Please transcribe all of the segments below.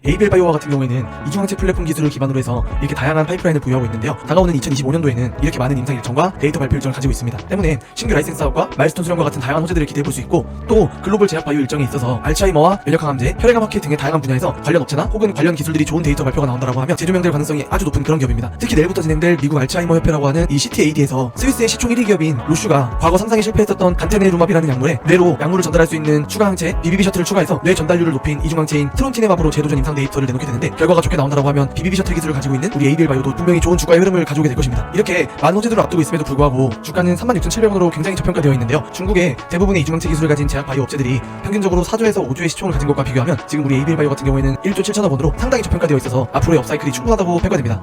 에이벨 바이오와 같은 경우에는 이중항체 플랫폼 기술을 기반으로 해서 이렇게 다양한 파이프라인을 보유하고 있는데요. 다가오는 2025년도에는 이렇게 많은 임상 일정과 데이터 발표 일정을 가지고 있습니다. 때문에 신규 라이센스 사업과 마일스톤 수령과 같은 다양한 호재들을 기대해 볼 수 있고, 또 글로벌 제약 바이오 일정에 있어서 알츠하이머와 면역항암제, 혈액암 학회 등의 다양한 분야에서 관련 업체나 혹은 관련 기술들이 좋은 데이터 발표가 나온다라고 하면 재조명될 가능성이 아주 높은 그런 기업입니다. 특히 내일부터 진행될 미국 알츠하이머 협회라고 하는 이 CTAD에서 스위스의 시총 1위 기업인 로슈가 과거 상상에 실패했었던 간테네루맙이라는 약물에 뇌로 약물을 전달할 수 있는 추가 항체 BBB 셔틀을 추가해서 뇌 전달률을 높인 이중항체인 트론티네맙으로 재도전 임상 데이터를 내놓게 되는데, 결과가 좋게 나온다라고 하면 BBB 셔틀 기술을 가지고 있는 우리 에이벨 바이오도 분명히 좋은 주가의 흐름을 가져오게 될 것입니다. 이렇게 많은 호재들을 앞두고 있음에도 불구하고 주가는 36,700원으로 굉장히 저평가되어 있는데요. 중국의 대부분의 이중항체 기술을 가진 제약 바이오 업체들이 평균적으로 4조에서 5조의 시총을 가진 것과 비교하면 지금 우리 에이벨 바이오 같은 경우에는 1조 7천억 원으로 상당히 저평가되어 있어서 앞으로의 업사이클이 충분하다고 평가됩니다.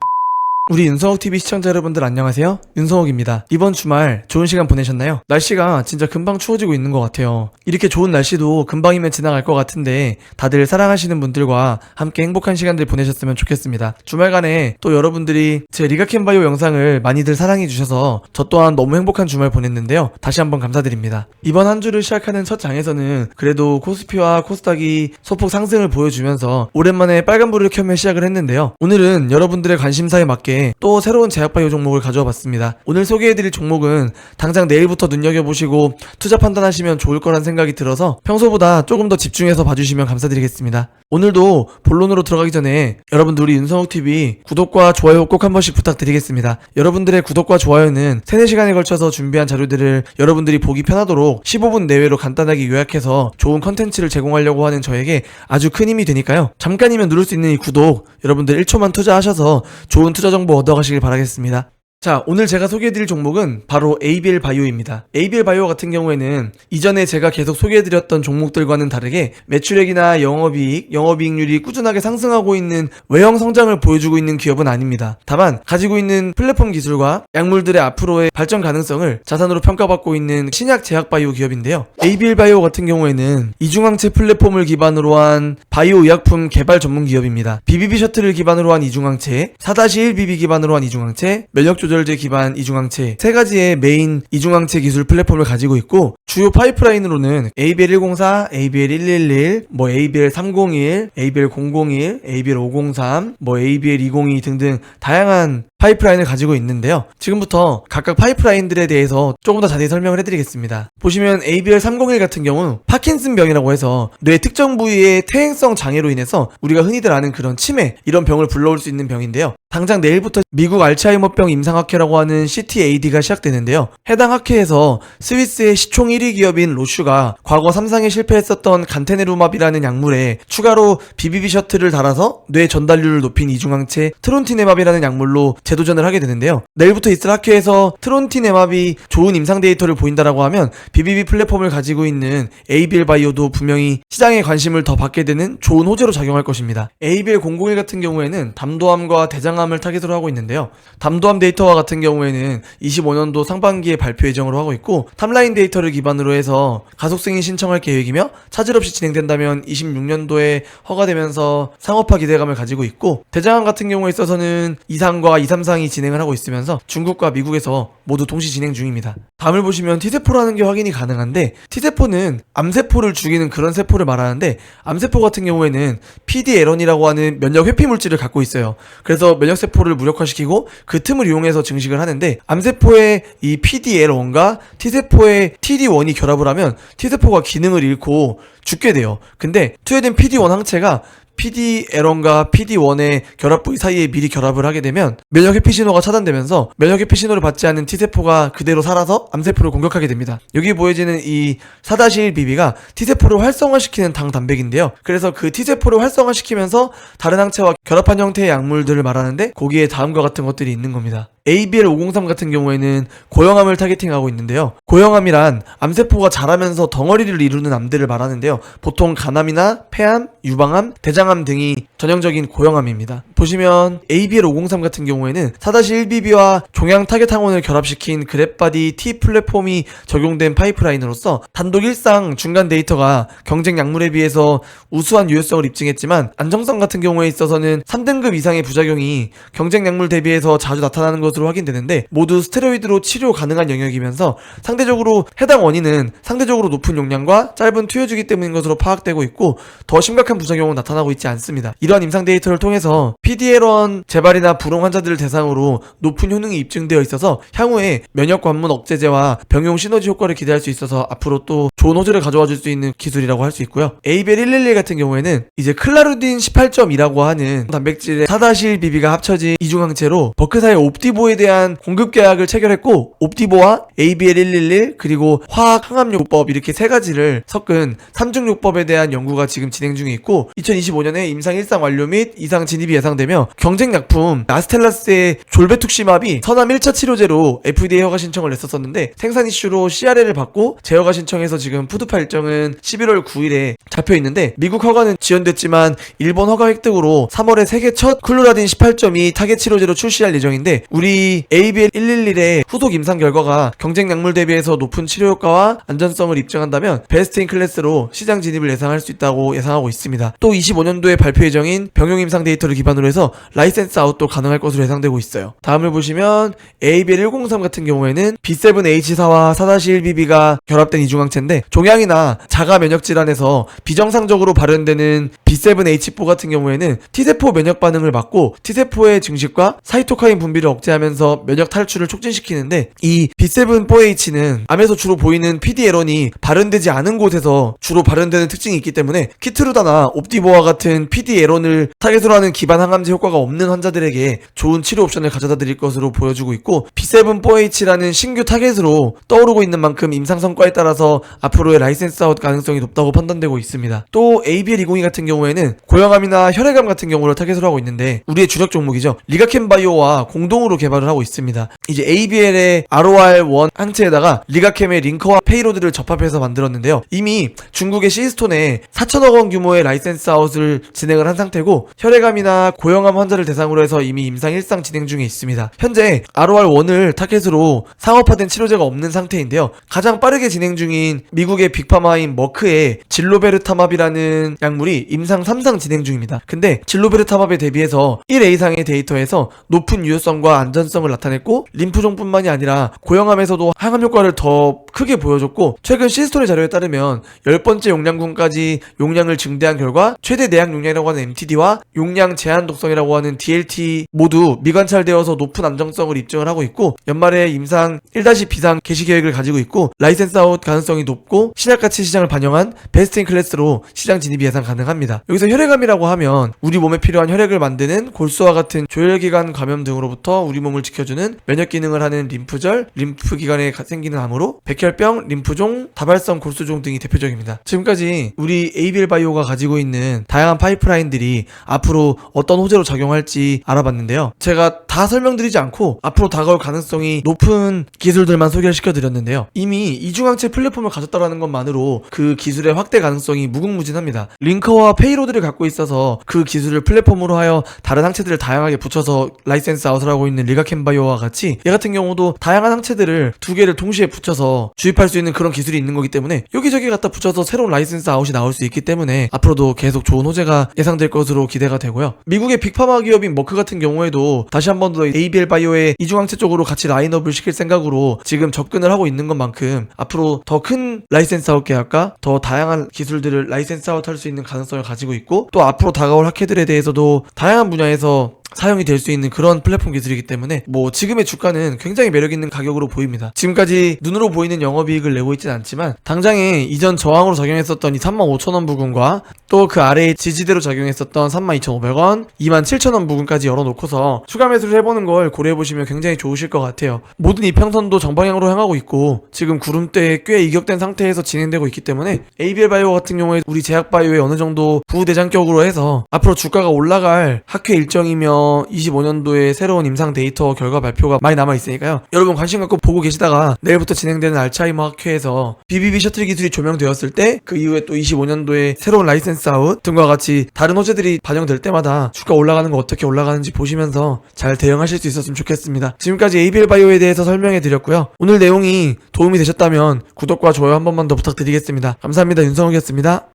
우리 윤성욱TV 시청자 여러분들 안녕하세요. 윤성욱입니다. 이번 주말 좋은 시간 보내셨나요? 날씨가 진짜 금방 추워지고 있는 것 같아요. 이렇게 좋은 날씨도 금방이면 지나갈 것 같은데 다들 사랑하시는 분들과 함께 행복한 시간들 보내셨으면 좋겠습니다. 주말간에 또 여러분들이 제 리가캔바이오 영상을 많이들 사랑해주셔서 저 또한 너무 행복한 주말 보냈는데요. 다시 한번 감사드립니다. 이번 한 주를 시작하는 첫 장에서는 그래도 코스피와 코스닥이 소폭 상승을 보여주면서 오랜만에 빨간불을 켜며 시작을 했는데요. 오늘은 여러분들의 관심사에 맞게 또 새로운 제약바이오 종목을 가져와 봤습니다. 오늘 소개해드릴 종목은 당장 내일부터 눈여겨보시고 투자 판단하시면 좋을 거란 생각이 들어서 평소보다 조금 더 집중해서 봐주시면 감사드리겠습니다. 오늘도 본론으로 들어가기 전에 여러분들 우리 윤성욱TV 구독과 좋아요 꼭 한 번씩 부탁드리겠습니다. 여러분들의 구독과 좋아요는 3-4시간에 걸쳐서 준비한 자료들을 여러분들이 보기 편하도록 15분 내외로 간단하게 요약해서 좋은 컨텐츠를 제공하려고 하는 저에게 아주 큰 힘이 되니까요. 잠깐이면 누를 수 있는 이 구독, 여러분들 1초만 투자하셔서 좋은 투자 정보 얻어가시길 바라겠습니다. 자, 오늘 제가 소개해드릴 종목은 바로 에이벨 바이오입니다. 에이벨 바이오 같은 경우에는 이전에 제가 계속 소개해드렸던 종목들과는 다르게 매출액이나 영업이익률이 꾸준하게 상승하고 있는 외형 성장을 보여주고 있는 기업은 아닙니다. 다만 가지고 있는 플랫폼 기술과 약물들의 앞으로의 발전 가능성을 자산으로 평가받고 있는 신약 제약 바이오 기업인데요. 에이벨 바이오 같은 경우에는 이중항체 플랫폼을 기반으로 한 바이오 의약품 개발 전문 기업입니다. BBB 셔틀을 기반으로 한 이중항체, 4-1BB 기반으로 한 이중항체, 면역 조절제 기반 이중항체, 세 가지의 메인 이중항체 기술 플랫폼을 가지고 있고, 주요 파이프라인으로는 ABL104, ABL111, ABL301, ABL001, ABL503, ABL202 등등 다양한 파이프라인을 가지고 있는데요. 지금부터 각각 파이프라인들에 대해서 조금 더 자세히 설명을 해드리겠습니다. 보시면 ABL301 같은 경우 파킨슨병이라고 해서 뇌 특정 부위의 퇴행성 장애로 인해서 우리가 흔히들 아는 그런 치매, 이런 병을 불러올 수 있는 병인데요. 당장 내일부터 미국 알츠하이머병 임상학회라고 하는 CTAD가 시작되는데요. 해당 학회에서 스위스의 시총 1위 기업인 로슈가 과거 3상에 실패했었던 간테네루맙이라는 약물에 추가로 BBB 셔틀을 달아서 뇌 전달률을 높인 이중항체 트론티네맙이라는 약물로 재도전을 하게 되는데요. 내일부터 있을 학회에서 트론티네맙이 좋은 임상 데이터를 보인다라고 하면 BBB 플랫폼을 가지고 있는 에이벨 바이오도 분명히 시장의 관심을 더 받게 되는 좋은 호재로 작용할 것입니다. ABL001 같은 경우에는 담도암과 대장암을 타깃으로 하고 있는데요. 담도암 데이터와 같은 경우에는 25년도 상반기에 발표 예정으로 하고 있고, 탑라인 데이터를 기반으로 해서 가속 승인 신청할 계획이며 차질 없이 진행된다면 26년도에 허가되면서 상업화 기대감을 가지고 있고, 대장암 같은 경우에 있어서는 2상과 2-3상이 진행을 하고 있으면서 중국과 미국에서 모두 동시 진행 중입니다. 다음을 보시면 T세포라는 게 확인이 가능한데, T세포는 암세포를 죽이는 그런 세포를 말하는데, 암세포 같은 경우에는 PDL1이라고 하는 면역 회피 물질을 갖고 있어요. 그래서 면역세포를 무력화시키고 그 틈을 이용해서 증식을 하는데, 암세포의 이 PDL1과 T세포의 TD1이 결합을 하면 T세포가 기능을 잃고 죽게 돼요. 근데 투여된 PD1 항체가 PDL1과 PD1의 결합 부위 사이에 미리 결합을 하게 되면 면역 회피 신호가 차단되면서 면역 회피 신호를 받지 않는 T세포가 그대로 살아서 암세포를 공격하게 됩니다. 여기 보여지는 이 4-1BB가 T세포를 활성화시키는 당 단백인데요. 그래서 그 T세포를 활성화시키면서 다른 항체와 결합한 형태의 약물들을 말하는데, 거기에 다음과 같은 것들이 있는 겁니다. ABL503 같은 경우에는 고형암을 타겟팅하고 있는데요. 고형암이란 암세포가 자라면서 덩어리를 이루는 암들을 말하는데요. 보통 간암이나 폐암, 유방암, 대장암 등이 전형적인 고형암입니다. 보시면 ABL503 같은 경우에는 4-1BB와 종양 타겟 항원을 결합시킨 그랩바디 T 플랫폼이 적용된 파이프라인으로서 단독 1상 중간 데이터가 경쟁 약물에 비해서 우수한 유효성을 입증했지만, 안정성 같은 경우에 있어서는 3등급 이상의 부작용이 경쟁 약물 대비해서 자주 나타나는 것으로 것으로 확인되는데 모두 스테로이드로 치료 가능한 영역이면서 상대적으로 해당 원인은 상대적으로 높은 용량과 짧은 투여주기 때문인 것으로 파악되고 있고 더 심각한 부작용은 나타나고 있지 않습니다. 이러한 임상 데이터를 통해서 PD-L1 재발이나 불홍 환자들을 대상으로 높은 효능이 입증되어 있어서 향후에 면역 관문 억제제와 병용 시너지 효과를 기대할 수 있어서 앞으로 또 좋은 호재를 가져와 줄 수 있는 기술이라고 할 수 있고요. ABL111 같은 경우에는 이제 클라루딘 18.2라고 하는 단백질의 4-1BB가 합쳐진 이중항체로 버크사의 옵디보에 대한 공급 계약을 체결했고 옵디보와 ABL111 그리고 화학 항암요법 이렇게 세 가지를 섞은 3중요법에 대한 연구가 지금 진행 중에 있고 2025년에 임상 1상 완료 및 2상 진입이 예상되며 경쟁 약품 아스텔라스의 졸베투시맙이 선암 1차 치료제로 FDA 허가 신청을 냈었었는데 생산 이슈로 CRL을 받고 재허가 신청해서 지금 푸드파 일정은 11월 9일에 잡혀 있는데 미국 허가는 지연됐지만 일본 허가 획득으로 3월에 세계 첫 클루라딘 18.2 타겟 치료제로 출시할 예정인데 우리 ABL111의 후속 임상 결과가 경쟁 약물 대비해서 높은 치료 효과와 안전성을 입증한다면 베스트 인 클래스로 시장 진입을 예상할 수 있다고 예상하고 있습니다. 또 25년도에 발표 예정인 병용 임상 데이터를 기반으로 해서 라이센스 아웃도 가능할 것으로 예상되고 있어요. 다음을 보시면 ABL103 같은 경우에는 B7H4와 4-1BB가 결합된 이중항체인데 종양이나 자가 면역 질환에서 비정상적으로 발현되는 B7H4 같은 경우에는 T세포 면역 반응을 막고 T세포의 증식과 사이토카인 분비를 억제하면서 면역 탈출을 촉진시키는데 이 B7-4H는 암에서 주로 보이는 PD-L1이 발현되지 않은 곳에서 주로 발현되는 특징이 있기 때문에 키트루다나 옵디보와 같은 PD-L1을 타겟으로 하는 기반 항암제 효과가 없는 환자들에게 좋은 치료 옵션을 가져다 드릴 것으로 보여주고 있고 B7-4H라는 신규 타겟으로 떠오르고 있는 만큼 임상 성과에 따라서 앞으로의 라이센스 아웃 가능성이 높다고 판단되고 있습니다. 또 ABL202 같은 경우에는 고형암이나 혈액암 같은 경우를 타겟으로 하고 있는데 우리의 주력 종목이죠. 리가켄 바이오와 공동으로 개발을 하고 있습니다. 이제 ABL의 ROR1 항체에다가 리가캠의 링커와 페이로드를 접합해서 만들었는데요. 이미 중국의 시스톤에 4천억 원 규모의 라이센스 아웃을 진행을 한 상태고 혈액암이나 고형암 환자를 대상으로 해서 이미 임상 1상 진행 중에 있습니다. 현재 ROR1을 타겟으로 상업화된 치료제가 없는 상태인데요. 가장 빠르게 진행 중인 미국의 빅파마인 머크의 질로베르타맙이라는 약물이 임상 3상 진행 중입니다. 근데 질로베르타맙에 대비해서 1A상의 데이터에서 높은 유효성과 안전성을 나타냈고 림프종뿐만이 아니라 고형암에서도 항암 효과를 더 크게 보여줬고 최근 시스톤의 자료에 따르면 10번째 용량군까지 용량을 증대한 결과 최대 내약 용량이라고 하는 MTD와 용량 제한 독성이라고 하는 DLT 모두 미관찰되어서 높은 안정성을 입증을 하고 있고 연말에 임상 1-B상 개시 계획을 가지고 있고 라이센스 아웃 가능성이 높고 신약가치 시장을 반영한 베스트 인 클래스로 시장 진입이 예상 가능합니다. 여기서 혈액암이라고 하면 우리 몸에 필요한 혈액을 만드는 골수와 같은 조혈기관 감염 등으로부터 우리 몸을 지켜주는 면역 기능을 하는 림프절, 림프기관에 생기는 암으로 백혈병, 림프종, 다발성 골수종 등이 대표적입니다. 지금까지 우리 ABL 바이오가 가지고 있는 다양한 파이프라인들이 앞으로 어떤 호재로 작용할지 알아봤는데요. 제가 다 설명드리지 않고 앞으로 다가올 가능성이 높은 기술들만 소개를 시켜드렸는데요. 이미 이중항체 플랫폼을 가졌다라는 것만으로 그 기술의 확대 가능성이 무궁무진합니다. 링커와 페이로드를 갖고 있어서 그 기술을 플랫폼으로 하여 다른 항체들을 다양하게 붙여서 라이센스 아웃을 하고 있는 리가켄바이오와 같이 얘 같은 경우도 다양한 항체들을 두 개를 동시에 붙여서 주입할 수 있는 그런 기술이 있는 거기 때문에 여기저기 갖다 붙여서 새로운 라이센스 아웃이 나올 수 있기 때문에 앞으로도 계속 좋은 호재가 예상될 것으로 기대가 되고요. 미국의 빅파마 기업인 머크 같은 경우에도 다시 한 번 더 ABL 바이오의 이중항체 쪽으로 같이 라인업을 시킬 생각으로 지금 접근을 하고 있는 것만큼 앞으로 더 큰 라이센스 아웃 계약과 더 다양한 기술들을 라이센스 아웃 할 수 있는 가능성을 가지고 있고 또 앞으로 다가올 학회들에 대해서도 다양한 분야에서 사용이 될 수 있는 그런 플랫폼 기술이기 때문에 뭐 지금의 주가는 굉장히 매력있는 가격으로 보입니다. 지금까지 눈으로 보이는 영업이익을 내고 있진 않지만 당장에 이전 저항으로 작용했었던 이 35,000원 부근과 또 그 아래의 지지대로 작용했었던 32,500원, 27,000원 부근까지 열어놓고서 추가 매수를 해보는 걸 고려해보시면 굉장히 좋으실 것 같아요. 모든 이평선도 정방향으로 향하고 있고 지금 구름대에 꽤 이격된 상태에서 진행되고 있기 때문에 ABL 바이오 같은 경우에 우리 제약바이오에 어느 정도 부대장격으로 해서 앞으로 주가가 올라갈 학회 일정이며 25년도에 새로운 임상 데이터 결과 발표가 많이 남아있으니까요. 여러분 관심 갖고 보고 계시다가 내일부터 진행되는 알츠하이머 학회에서 BBB 셔틀 기술이 조명되었을 때 그 이후에 또 25년도에 새로운 라이센스 아웃 등과 같이 다른 호재들이 반영될 때마다 주가 올라가는 거 어떻게 올라가는지 보시면서 잘 대응하실 수 있었으면 좋겠습니다. 지금까지 ABL 바이오에 대해서 설명해 드렸고요. 오늘 내용이 도움이 되셨다면 구독과 좋아요 한 번만 더 부탁드리겠습니다. 감사합니다. 윤성욱이었습니다.